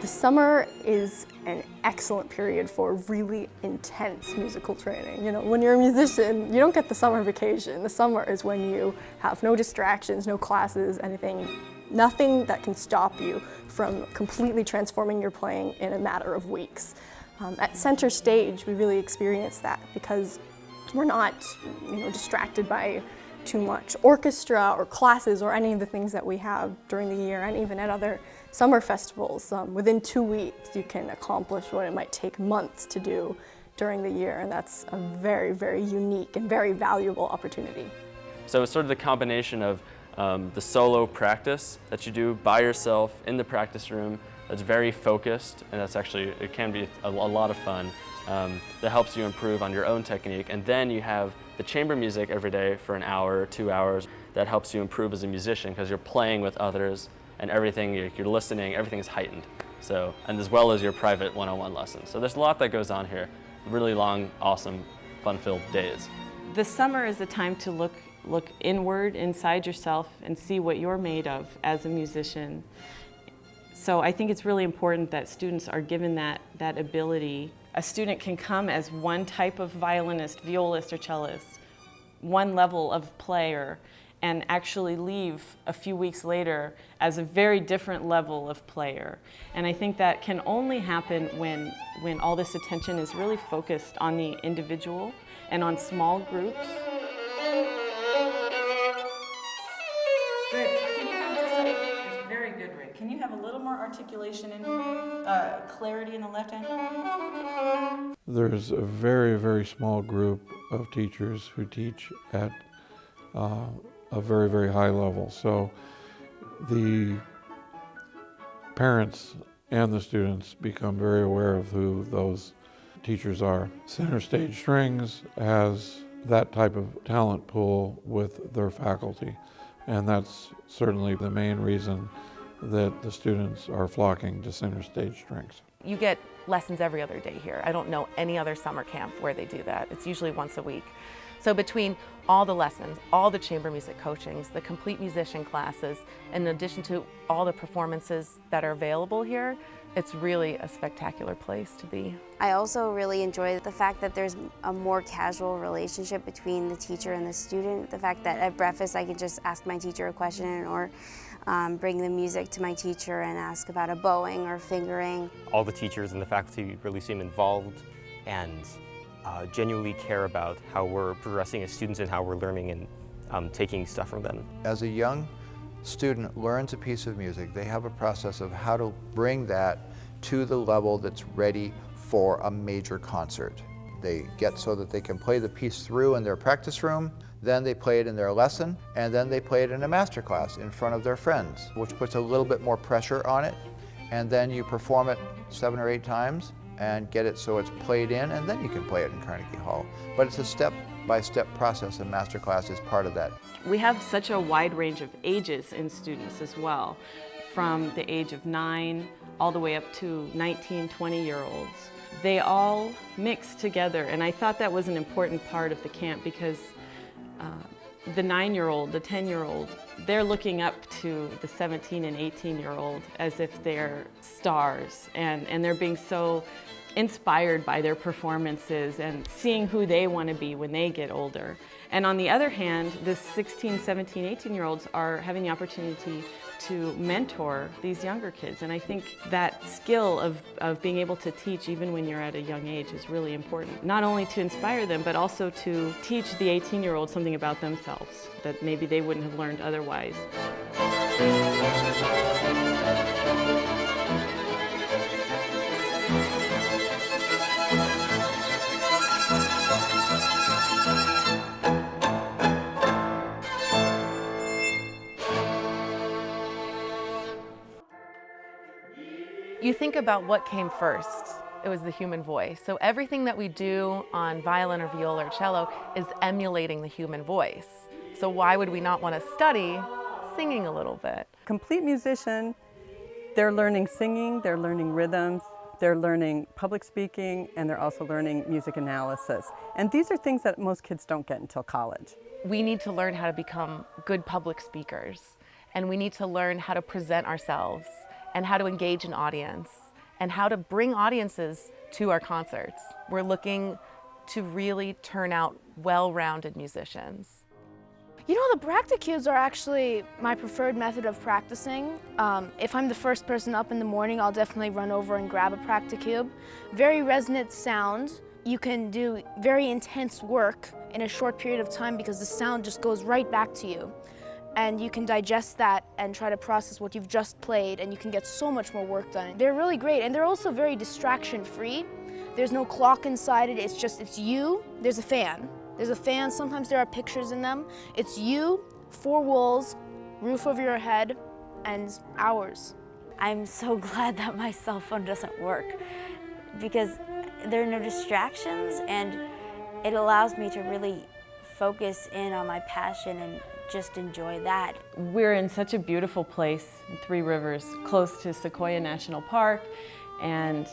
The summer is an excellent period for really intense musical training. You know, when you're a musician, you don't get the summer vacation. The summer is when you have no distractions, no classes, nothing that can stop you from completely transforming your playing in a matter of weeks. At center stage, we really experience that because we're not, distracted by too much orchestra or classes or any of the things that we have during the year, and even at other summer festivals. Within 2 weeks, you can accomplish what it might take months to do during the year, and that's a very, very unique and very valuable opportunity. So it's sort of the combination of the solo practice that you do by yourself in the practice room that's very focused, and it can be a lot of fun, that helps you improve on your own technique. And then you have the chamber music every day for an hour or 2 hours that helps you improve as a musician because you're playing with others and everything, you're listening, everything is heightened. So, and as well as your private one-on-one lessons. So there's a lot that goes on here. Really long, awesome, fun-filled days. The summer is a time to look inward, inside yourself, and see what you're made of as a musician. So I think it's really important that students are given that ability. A student can come as one type of violinist, violist, or cellist, one level of player, and actually leave a few weeks later as a very different level of player. And I think that can only happen when all this attention is really focused on the individual and on small groups. Good. Can you have it's very good, Rick. Can you have a little more articulation and clarity in the left hand? There's a very, very small group of teachers who teach at a very, very high level. So the parents and the students become very aware of who those teachers are. Center Stage Strings has that type of talent pool with their faculty, and that's certainly the main reason that the students are flocking to Center Stage Strings. You get lessons every other day here. I don't know any other summer camp where they do that. It's usually once a week. So between all the lessons, all the chamber music coachings, the complete musician classes, in addition to all the performances that are available here, it's really a spectacular place to be. I also really enjoy the fact that there's a more casual relationship between the teacher and the student. The fact that at breakfast I can just ask my teacher a question or bring the music to my teacher and ask about a bowing or fingering. All the teachers and the faculty really seem involved and genuinely care about how we're progressing as students and how we're learning and taking stuff from them. As a young student learns a piece of music, they have a process of how to bring that to the level that's ready for a major concert. They get so that they can play the piece through in their practice room, then they play it in their lesson, and then they play it in a master class in front of their friends, which puts a little bit more pressure on it. And then you perform it 7 or 8 times and get it so it's played in, and then you can play it in Carnegie Hall. But it's a step-by-step process, and masterclass is part of that. We have such a wide range of ages in students as well, from the age of 9 all the way up to 19, 20-year-olds. They all mix together, and I thought that was an important part of the camp because the 9-year-old, the 10-year-old, they're looking up to the 17 and 18-year-old as if they're stars, and they're being so inspired by their performances and seeing who they want to be when they get older. And on the other hand, the 16, 17, 18-year-olds are having the opportunity to mentor these younger kids. And I think that skill of being able to teach even when you're at a young age is really important. Not only to inspire them, but also to teach the 18-year-olds something about themselves that maybe they wouldn't have learned otherwise. You think about what came first. It was the human voice. So everything that we do on violin or viola or cello is emulating the human voice. So why would we not want to study singing a little bit? Complete musician, they're learning singing, they're learning rhythms, they're learning public speaking, and they're also learning music analysis. And these are things that most kids don't get until college. We need to learn how to become good public speakers, and we need to learn how to present ourselves and how to engage an audience. and how to bring audiences to our concerts. We're looking to really turn out well-rounded musicians. You know, the practicubes are actually my preferred method of practicing. If I'm the first person up in the morning, I'll definitely run over and grab a practicube. Very resonant sound. You can do very intense work in a short period of time because the sound just goes right back to you. And you can digest that and try to process what you've just played, and you can get so much more work done. They're really great, and they're also very distraction-free. There's no clock inside it, it's you. There's a fan. Sometimes there are pictures in them. It's you, 4 walls, roof over your head, and hours. I'm so glad that my cell phone doesn't work because there are no distractions, and it allows me to really focus in on my passion and just enjoy that. We're in such a beautiful place in Three Rivers, close to Sequoia National Park, and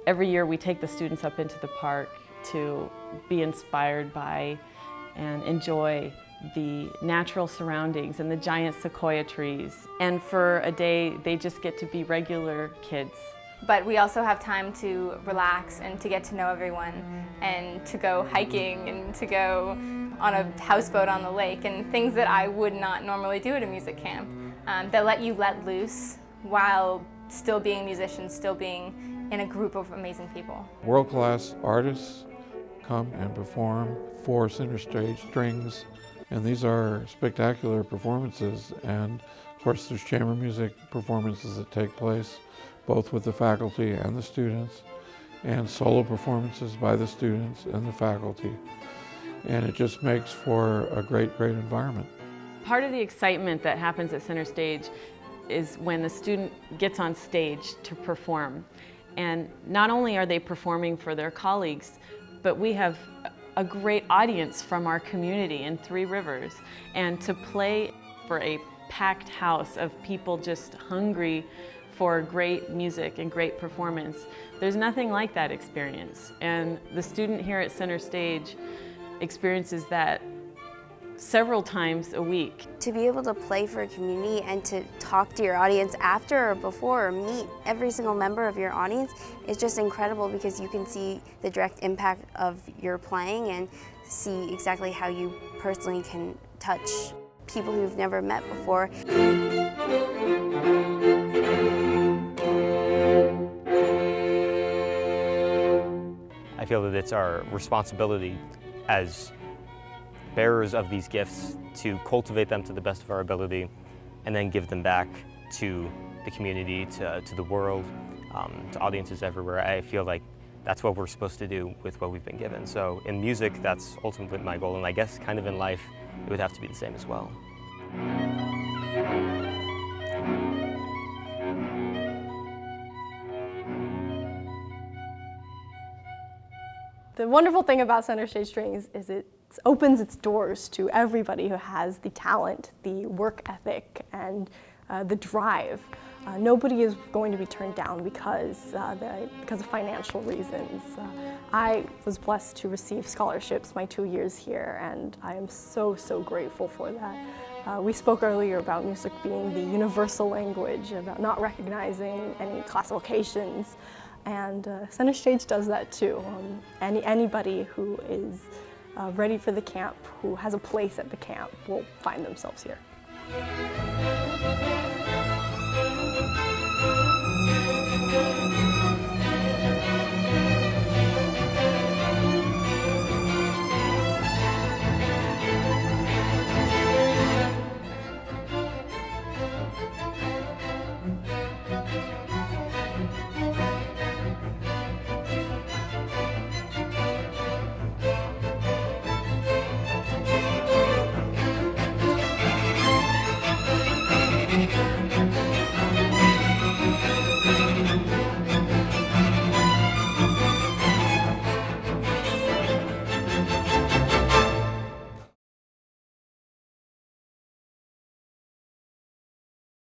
every year we take the students up into the park to be inspired by and enjoy the natural surroundings and the giant sequoia trees. And for a day, they just get to be regular kids. But we also have time to relax and to get to know everyone and to go hiking and to go on a houseboat on the lake and things that I would not normally do at a music camp that let you let loose while still being musicians, still being in a group of amazing people. World-class artists come and perform for center stage strings, and these are spectacular performances. And of course there's chamber music performances that take place both with the faculty and the students, and solo performances by the students and the faculty. And it just makes for a great environment. Part of the excitement that happens at center stage is when the student gets on stage to perform. And not only are they performing for their colleagues, but we have a great audience from our community in Three Rivers. And to play for a packed house of people just hungry for great music and great performance, there's nothing like that experience. And the student here at center stage experiences that several times a week. To be able to play for a community and to talk to your audience after or before or meet every single member of your audience is just incredible because you can see the direct impact of your playing and see exactly how you personally can touch people who've never met before. I feel that it's our responsibility as bearers of these gifts to cultivate them to the best of our ability and then give them back to the community, to the world, to audiences everywhere. I feel like that's what we're supposed to do with what we've been given. So in music, that's ultimately my goal, and I guess kind of in life, it would have to be the same as well. The wonderful thing about Center Stage Strings is it opens its doors to everybody who has the talent, the work ethic, and the drive. Nobody is going to be turned down because of financial reasons. I was blessed to receive scholarships my 2 years here, and I am so grateful for that. We spoke earlier about music being the universal language, about not recognizing any classifications, and Center Stage does that too. Anybody who is ready for the camp, who has a place at the camp, will find themselves here.